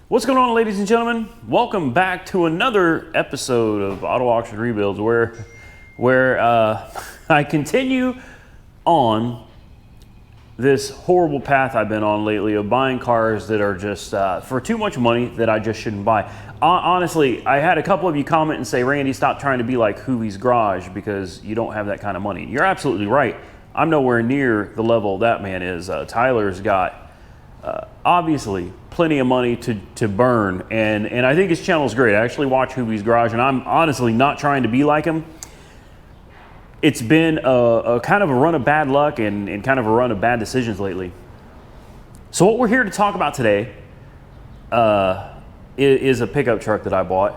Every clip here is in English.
What's going on, ladies and gentlemen? Welcome back to another episode of Auto Auction Rebuilds, where I continue on this horrible path I've been on lately of buying cars that are just for too much money that I just shouldn't buy. Honestly, I had a couple of you comment and say, Randy, stop trying to be like Hoovie's Garage because you don't have that kind of money. You're absolutely right. I'm nowhere near the level that man is. Tyler's got obviously plenty of money to burn, and I think his channel is great. I actually watch Hoovie's Garage, and I'm honestly not trying to be like him. It's been a kind of a run of bad luck and kind of a run of bad decisions lately. So what we're here to talk about today is a pickup truck that I bought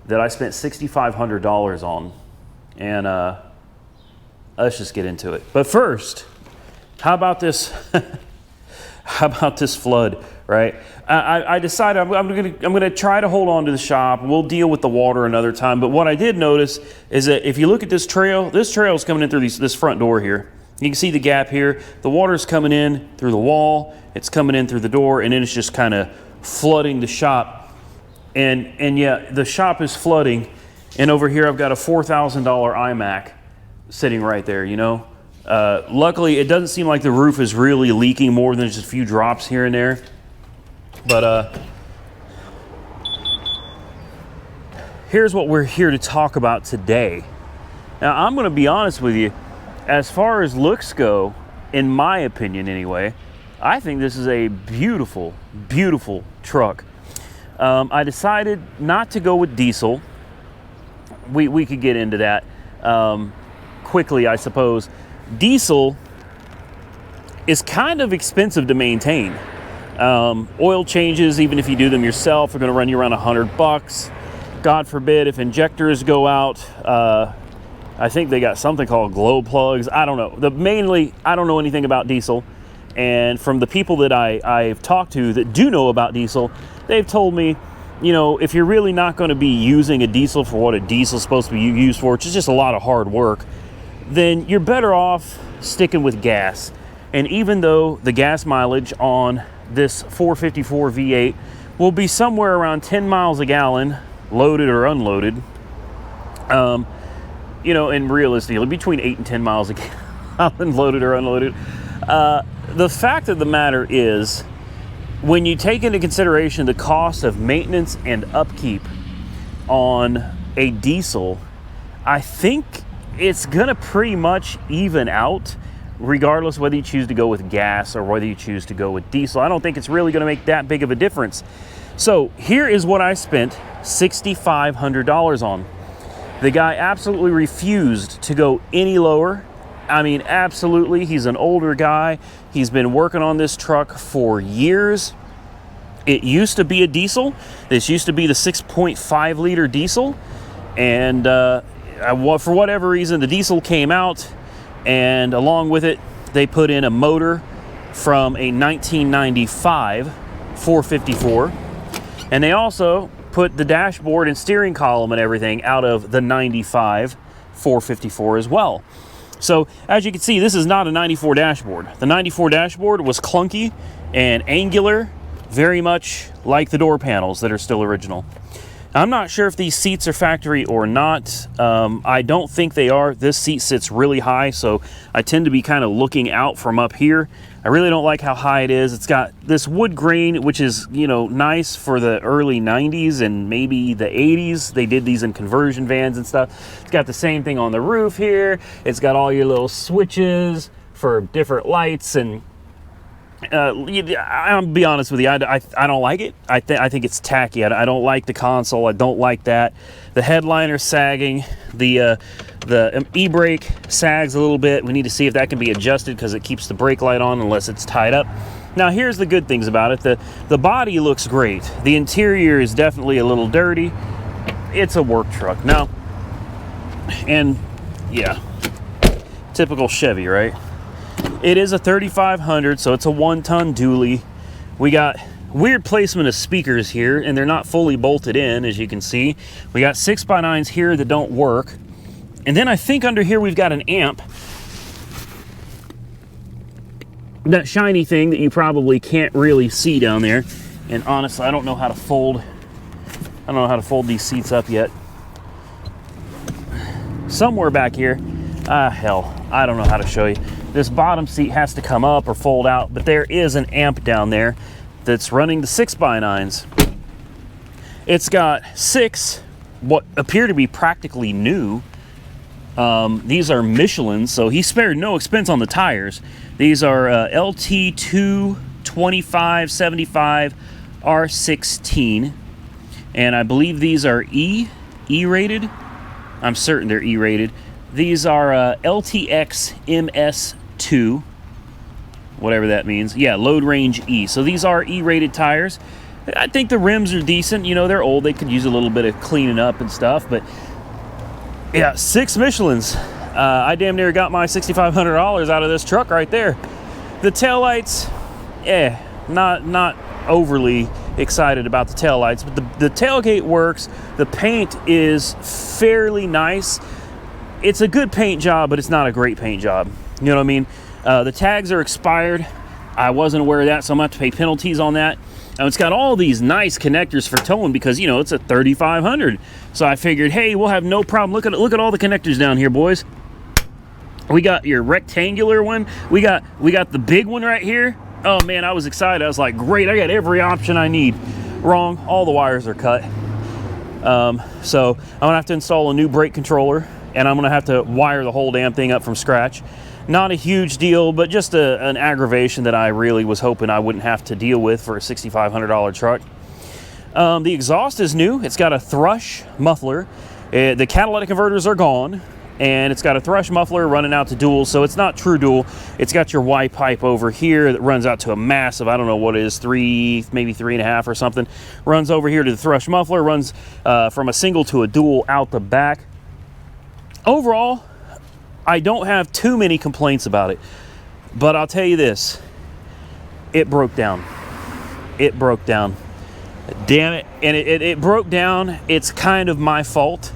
that I spent $6,500 on, and let's just get into it. But first, how about this? How about this flood, right? I decided I'm gonna try to hold on to the shop. We'll deal with the water another time. But what I did notice is that if you look at this trail is coming in through this front door here. You can see the gap here. The water's coming in through the wall. It's coming in through the door, and then it's just kind of flooding the shop. And yeah, the shop is flooding. And over here, I've got a $4,000 iMac sitting right there, you know? Luckily, it doesn't seem like the roof is really leaking more than just a few drops here and there. But here's what we're here to talk about today. Now, I'm going to be honest with you. As far as looks go, in my opinion anyway, I think this is a beautiful, beautiful truck. I decided not to go with diesel. We could get into that quickly, I suppose. Diesel is kind of expensive to maintain. Oil changes, even if you do them yourself, are going to run you around $100. God forbid if injectors go out. I think they got something called glow plugs. I don't know. Mainly, I don't know anything about diesel. And from the people that I've talked to that do know about diesel, they've told me, you know, if you're really not going to be using a diesel for what a diesel is supposed to be used for, which is just a lot of hard work, then you're better off sticking with gas. And even though the gas mileage on this 454 V8 will be somewhere around 10 miles a gallon, loaded or unloaded, you know, and realistically, between 8 and 10 miles a gallon, loaded or unloaded, the fact of the matter is, when you take into consideration the cost of maintenance and upkeep on a diesel, I think it's gonna pretty much even out regardless whether you choose to go with gas or whether you choose to go with diesel. I don't think it's really gonna make that big of a difference. So here is what I spent $6,500 on. The guy absolutely refused to go any lower. I mean, absolutely. He's an older guy. He's been working on this truck for years. It used to be a diesel. This used to be the 6.5 liter diesel. And for whatever reason, the diesel came out, and along with it, they put in a motor from a 1995 454, and they also put the dashboard and steering column and everything out of the 95 454 as well. So as you can see, this is not a 94 dashboard. The 94 dashboard was clunky and angular, very much like the door panels that are still original. I'm not sure if these seats are factory or not. I don't think they are. This seat sits really high, so I tend to be kind of looking out from up here. I really don't like how high it is. It's got this wood grain, which is, you know, nice for the early 90s and maybe the 80s. They did these in conversion vans and stuff. It's got the same thing on the roof here. It's got all your little switches for different lights, and I'll be honest with you, I don't like it. I think it's tacky. I don't like the console. I don't like that. The headliner's sagging. The e-brake sags a little bit. We need to see if that can be adjusted because it keeps the brake light on unless it's tied up. Now, here's the good things about it. The body looks great. The interior is definitely a little dirty. It's a work truck. Now, and yeah, typical Chevy, right? It is a 3500, so it's a 1-ton dually. We got weird placement of speakers here, and they're not fully bolted in, as you can see. We got 6x9s here that don't work. And then I think under here we've got an amp. That shiny thing that you probably can't really see down there. And honestly, I don't know how to fold these seats up yet. Somewhere back here, hell, I don't know how to show you. This bottom seat has to come up or fold out, but there is an amp down there that's running the 6x9s. It's got 6 what appear to be practically new. These are Michelin, so he spared no expense on the tires. These are LT2 2575 R16, and I believe these are E-rated. I'm certain they're E-rated. These are LTX MS2, whatever that means. Yeah, load range E. So these are E-rated tires. I think the rims are decent. You know, they're old. They could use a little bit of cleaning up and stuff, but yeah, 6 Michelins. I damn near got my $6,500 out of this truck right there. The taillights, not overly excited about the taillights, but the tailgate works. The paint is fairly nice. It's a good paint job, but it's not a great paint job. You know what I mean? The tags are expired. I wasn't aware of that, so I'm going to have to pay penalties on that. It's got all these nice connectors for towing because, you know, it's a 3500. So I figured, hey, we'll have no problem. Look at all the connectors down here, boys. We got your rectangular one. We got the big one right here. Oh man, I was excited. I was like, great, I got every option I need. Wrong, all the wires are cut. So I'm gonna have to install a new brake controller, and I'm gonna have to wire the whole damn thing up from scratch. Not a huge deal, but just an aggravation that I really was hoping I wouldn't have to deal with for a $6,500 truck. The exhaust is new. It's got a Thrush muffler. The catalytic converters are gone, and it's got a Thrush muffler running out to dual, so it's not true dual. It's got your Y pipe over here that runs out to a massive, I don't know what it is, 3, maybe 3.5 or something. Runs over here to the Thrush muffler, runs from a single to a dual out the back. Overall, I don't have too many complaints about it, but I'll tell you this, it broke down. It broke down. Damn it. And it broke down. It's kind of my fault.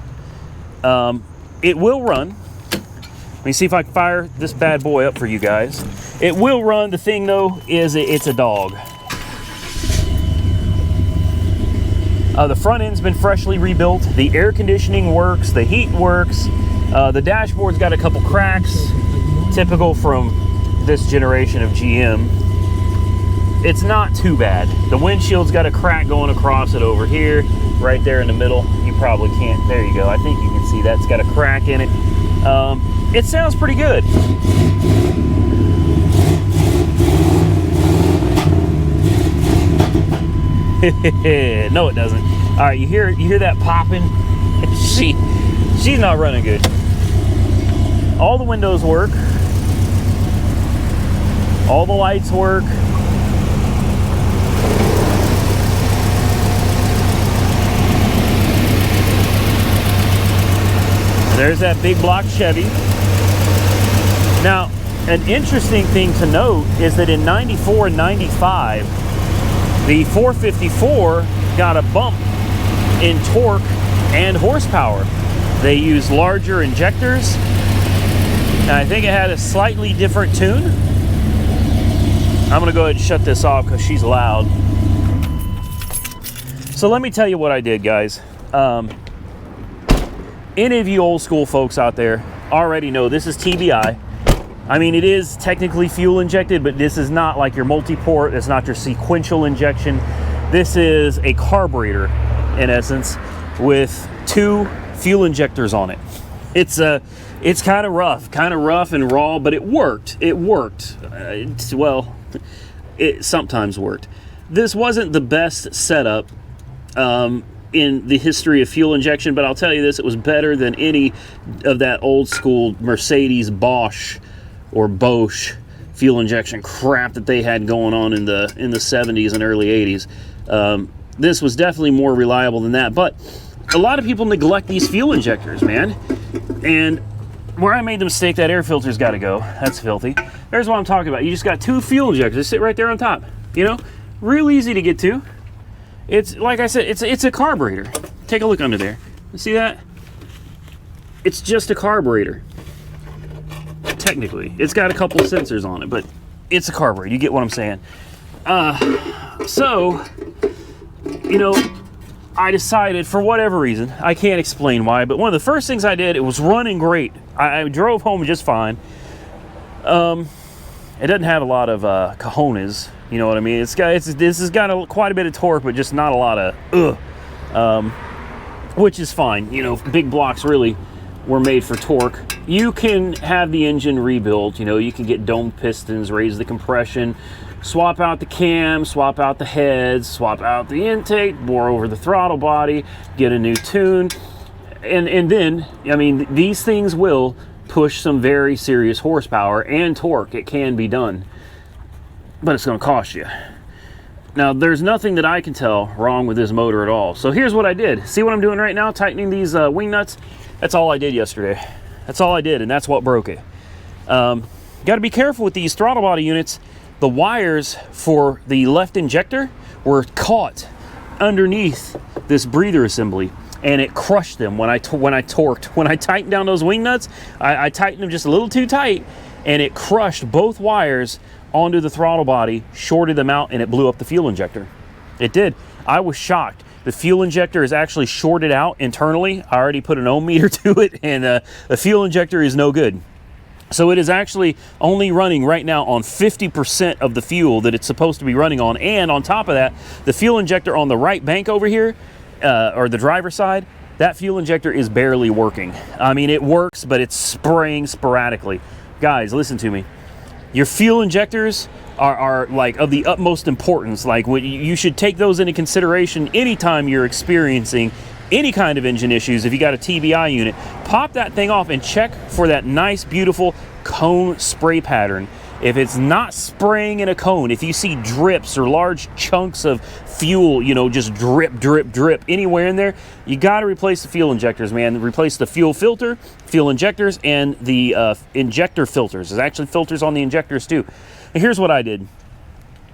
It will run. Let me see if I can fire this bad boy up for you guys. It will run. The thing though is it's a dog. The front end's been freshly rebuilt. The air conditioning works. The heat works. The dashboard's got a couple cracks, typical from this generation of GM. It's not too bad. The windshield's got a crack going across it over here, right there in the middle. You probably can't, there you go. I think you can see that's got a crack in it. It sounds pretty good. No, it doesn't. All right, you hear that popping? She's not running good. All the windows work. All the lights work. There's that big block Chevy. Now, an interesting thing to note is that in 94 and 95, the 454 got a bump in torque and horsepower. They used larger injectors, and I think it had a slightly different tune. I'm gonna go ahead and shut this off because she's loud. So let me tell you what I did, guys. Any of you old school folks out there already know this is TBI. I mean, it is technically fuel injected, but this is not like your multi-port. It's not your sequential injection. This is a carburetor, in essence, with 2 fuel injectors on it. It's kind of rough and raw, but it worked. It worked. It sometimes worked. This wasn't the best setup in the history of fuel injection, but I'll tell you this, it was better than any of that old school Mercedes Bosch or Bosch fuel injection crap that they had going on in the 70s and early 80s. This was definitely more reliable than that, but a lot of people neglect these fuel injectors, man. And where I made the mistake, that air filter's got to go. That's filthy. There's what I'm talking about. You just got 2 fuel injectors. They sit right there on top. You know, real easy to get to. It's like I said, it's a carburetor. Take a look under there. You see that? It's just a carburetor. Technically, it's got a couple of sensors on it, but it's a carburetor. You get what I'm saying? So you know, I decided, for whatever reason, I can't explain why, but one of the first things I did, it was running great. I drove home just fine. It doesn't have a lot of cojones, you know what I mean? This has got quite a bit of torque, but just not a lot of which is fine. You know, big blocks really were made for torque. You can have the engine rebuilt. You know, you can get domed pistons, raise the compression, swap out the cam, swap out the heads, swap out the intake, bore over the throttle body, get a new tune, and then, I mean, these things will push some very serious horsepower and torque. It can be done, but it's going to cost you. Now, there's nothing that I can tell wrong with this motor at all. So here's what I did. See what I'm doing right now? Tightening these wing nuts. That's all I did yesterday. That's all I did, and that's what broke it. Got to be careful with these throttle body units. The wires for the left injector were caught underneath this breather assembly, and it crushed them when I torqued. When I tightened down those wing nuts, I tightened them just a little too tight, and it crushed both wires onto the throttle body, shorted them out, and it blew up the fuel injector. It did. I was shocked. The fuel injector is actually shorted out internally. I already put an ohm meter to it, and the fuel injector is no good. So it is actually only running right now on 50% of the fuel that it's supposed to be running on. And on top of that, the fuel injector on the right bank over here, or the driver's side, that fuel injector is barely working. I mean, it works, but it's spraying sporadically. Guys, listen to me. Your fuel injectors are like of the utmost importance. Like, you should take those into consideration anytime you're experiencing any kind of engine issues. If you got a TBI unit, pop that thing off and check for that nice, beautiful cone spray pattern. If it's not spraying in a cone, if you see drips or large chunks of fuel, you know, just drip, drip, drip anywhere in there, you got to replace the fuel injectors, man. Replace the fuel filter, fuel injectors, and the injector filters. There's actually filters on the injectors too. And here's what I did.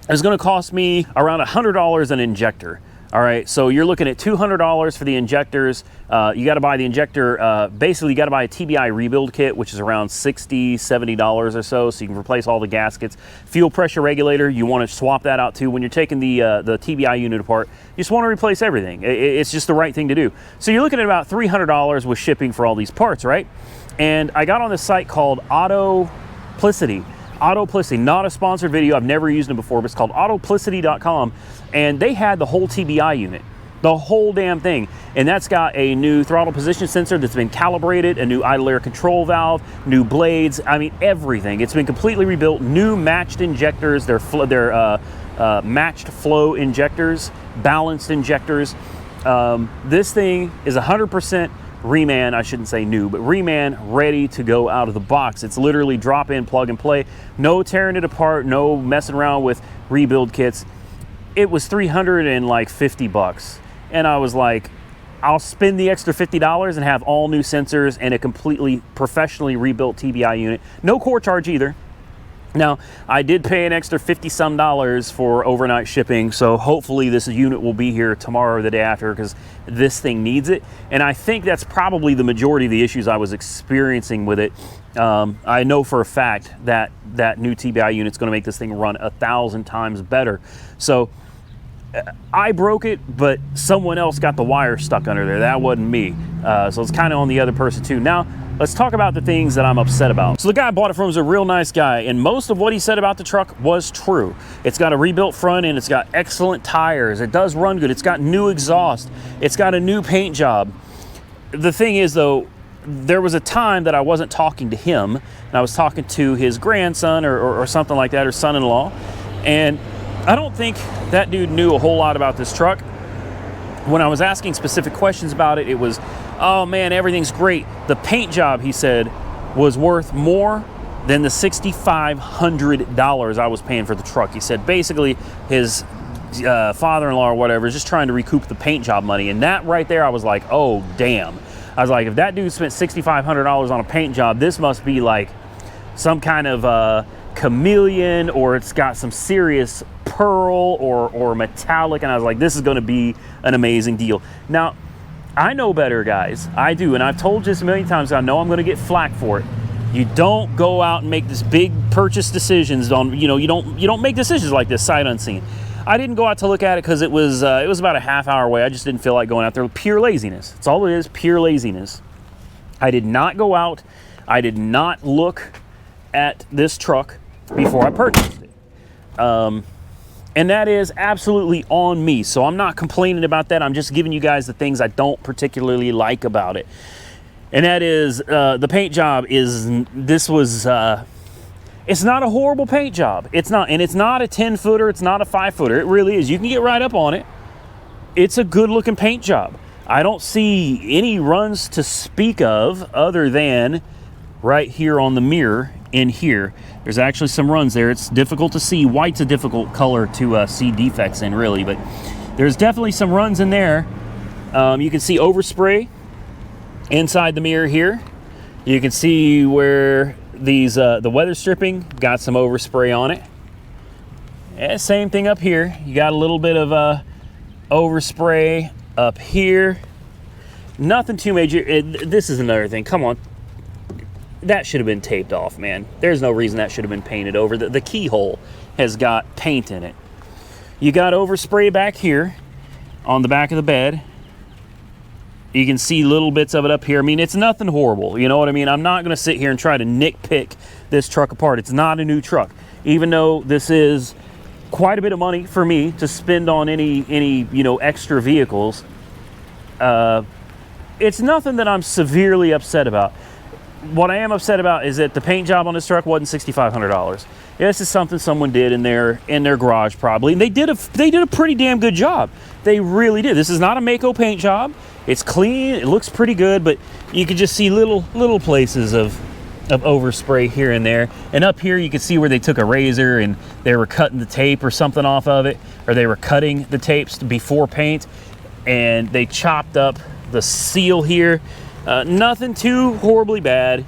It's going to cost me around $100 an injector. All right, so you're looking at $200 for the injectors. You got to buy the injector. Basically, you got to buy a TBI rebuild kit, which is around $60, $70 or so you can replace all the gaskets. Fuel pressure regulator, you want to swap that out too. When you're taking the TBI unit apart, you just want to replace everything. It's just the right thing to do. So you're looking at about $300 with shipping for all these parts, right? And I got on this site called Autoplicity. Autoplicity, not a sponsored video. I've never used them before, but it's called Autoplicity.com, and they had the whole TBI unit, the whole damn thing, and that's got a new throttle position sensor that's been calibrated, a new idle air control valve, new blades. I mean, everything. It's been completely rebuilt. New matched injectors. They're matched flow injectors, balanced injectors. This thing is 100%. Reman, I shouldn't say new, but Reman ready to go out of the box. It's literally drop in, plug and play. No tearing it apart, no messing around with rebuild kits. It was $350. And I was like, I'll spend the extra $50 and have all new sensors and a completely professionally rebuilt TBI unit. No core charge either. Now, I did pay an extra $50-some for overnight shipping, so hopefully this unit will be here tomorrow or the day after, because this thing needs it. And I think that's probably the majority of the issues I was experiencing with it. I know for a fact that that new TBI unit is going to make this thing run 1,000 times better. So I broke it, but someone else got the wire stuck under there. That wasn't me. So it's kind of on the other person too. Now, let's talk about the things that I'm upset about. So the guy I bought it from is a real nice guy, and most of what he said about the truck was true. It's got a rebuilt front end, it's got excellent tires, it does run good, it's got new exhaust, it's got a new paint job. The thing is though, there was a time that I wasn't talking to him, and I was talking to his grandson or something like that, or son-in-law, and I don't think that dude knew a whole lot about this truck. When I was asking specific questions about it, it was, oh man, everything's great. The paint job, he said, was worth more than the $6,500 I was paying for the truck. He said basically his father-in-law or whatever is just trying to recoup the paint job money. And that right there, I was like, oh damn. I was like, if that dude spent $6,500 on a paint job, this must be like some kind of chameleon, or it's got some serious pearl or metallic. And I was like, this is going to be an amazing deal. Now, I know better, guys. I do, and I've told you this a million times. I know I'm going to get flack for it. You don't go out and make this big purchase decisions on, you know, you don't make decisions like this sight unseen. I didn't go out to look at it because it was about a half-hour away. I just didn't feel like going out there. Pure laziness. That's all it is, pure laziness. I did not go out. I did not look at this truck before I purchased it. And that is absolutely on me. So I'm not complaining about that. I'm just giving you guys the things I don't particularly like about it. And that is the paint job is, it's not a horrible paint job. It's not, and it's not a 10-footer. It's not a 5-footer. It really is. You can get right up on it. It's a good looking paint job. I don't see any runs to speak of other than right here on the mirror in here. There's actually some runs there. It's difficult to see. White's a difficult color to see defects in, really, but there's definitely some runs in there. You can see overspray inside the mirror here. You can see where these the weather stripping got some overspray on it. And same thing up here. You got a little bit of overspray up here. Nothing too major. This is another thing. Come on. That should have been taped off, man. There's no reason that should have been painted over. The keyhole has got paint in it. You got overspray back here on the back of the bed. You can see little bits of it up here. I mean, it's nothing horrible. You know what I mean? I'm not going to sit here and try to nitpick this truck apart. It's not a new truck. Even though this is quite a bit of money for me to spend on any you know, extra vehicles, it's nothing that I'm severely upset about. What I am upset about is that the paint job on this truck wasn't $6,500. This is something someone did in their garage probably, and they did a pretty damn good job. They really did. This is not a Maaco paint job. It's clean. It looks pretty good, but you can just see little places of overspray here and there. And up here you can see where they took a razor and they were cutting the tape or something off of it, or they were cutting the tapes before paint, and they chopped up the seal here. Nothing too horribly bad,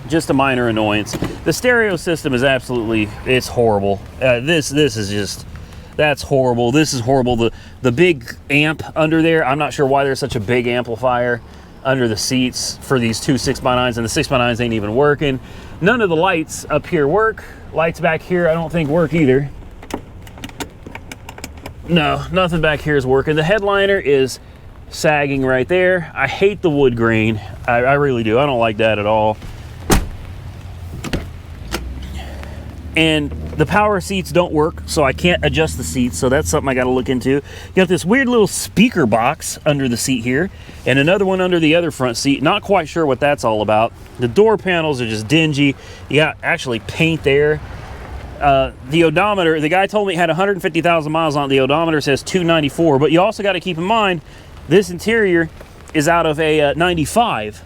just a minor annoyance. The stereo system is absolutely, it's horrible. This is just, that's horrible. This is horrible. The big amp under there, I'm not sure why there's such a big amplifier under the seats for these two 6x9s, and the 6x9s ain't even working. None of the lights up here work. Lights back here I don't think work either. No, nothing back here is working. The headliner is sagging right there. I hate the wood grain. I really do. I don't like that at all. And the power seats don't work, so I can't adjust the seats, so that's something I got to look into. You got this weird little speaker box under the seat here, and another one under the other front seat. Not quite sure what that's all about. The door panels are just dingy. You got actually paint there. The odometer, the guy told me it had 150,000 miles on it. The odometer says 294, but you also got to keep in mind this interior is out of a 95.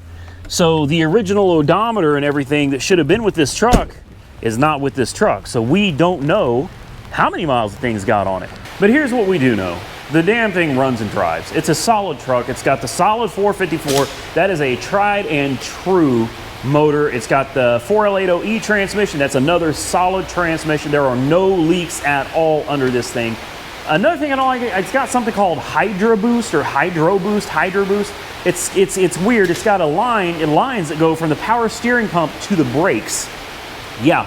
So the original odometer and everything that should have been with this truck is not with this truck. So we don't know how many miles the thing's got on it. But here's what we do know. The damn thing runs and drives. It's a solid truck. It's got the solid 454. That is a tried and true motor. It's got the 4L80E transmission. That's another solid transmission. There are no leaks at all under this thing. Another thing I don't like, it's got something called Hydro Boost. It's weird. It's got lines that go from the power steering pump to the brakes. Yeah,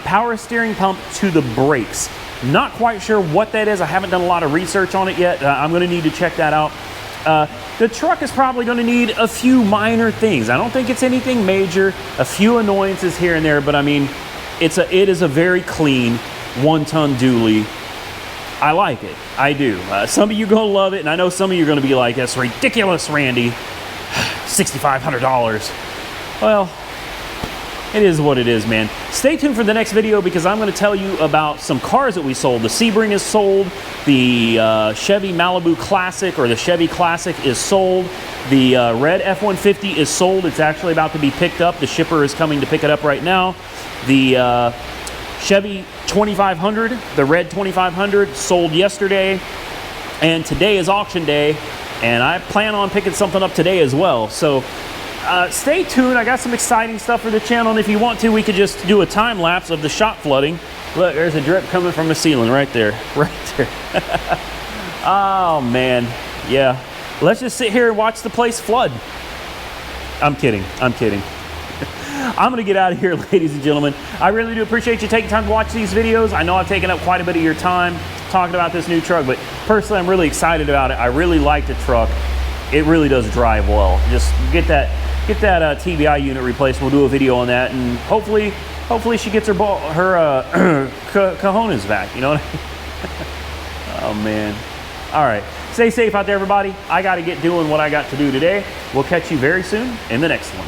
power steering pump to the brakes. Not quite sure what that is. I haven't done a lot of research on it yet. I'm going to need to check that out. The truck is probably going to need a few minor things. I don't think it's anything major. A few annoyances here and there, but I mean, it is a very clean one-ton dually. I like it. I do. Some of you are going to love it, and I know some of you are going to be like, that's ridiculous, Randy. $6,500. Well, it is what it is, man. Stay tuned for the next video because I'm going to tell you about some cars that we sold. The Sebring is sold. The Chevy Malibu Classic, or the Chevy Classic, is sold. The red F-150 is sold. It's actually about to be picked up. The shipper is coming to pick it up right now. The Chevy 2500, the red 2500, sold yesterday, and today is auction day, and I plan on picking something up today as well. So stay tuned. I got some exciting stuff for the channel, and if you want to, we could just do a time lapse of the shop flooding. Look, there's a drip coming from the ceiling right there. Oh man, yeah. Let's just sit here and watch the place flood. I'm kidding. I'm going to get out of here, ladies and gentlemen. I really do appreciate you taking time to watch these videos. I know I've taken up quite a bit of your time. talking about this new truck, but personally, I'm really excited about it. I really like the truck. It really does drive well. Just get that TBI unit replaced. We'll do a video on that, and hopefully she gets her cojones back. You know what I mean? Oh man. All right. Stay safe out there, everybody. I got to get doing what I got to do today. We'll catch you very soon in the next one.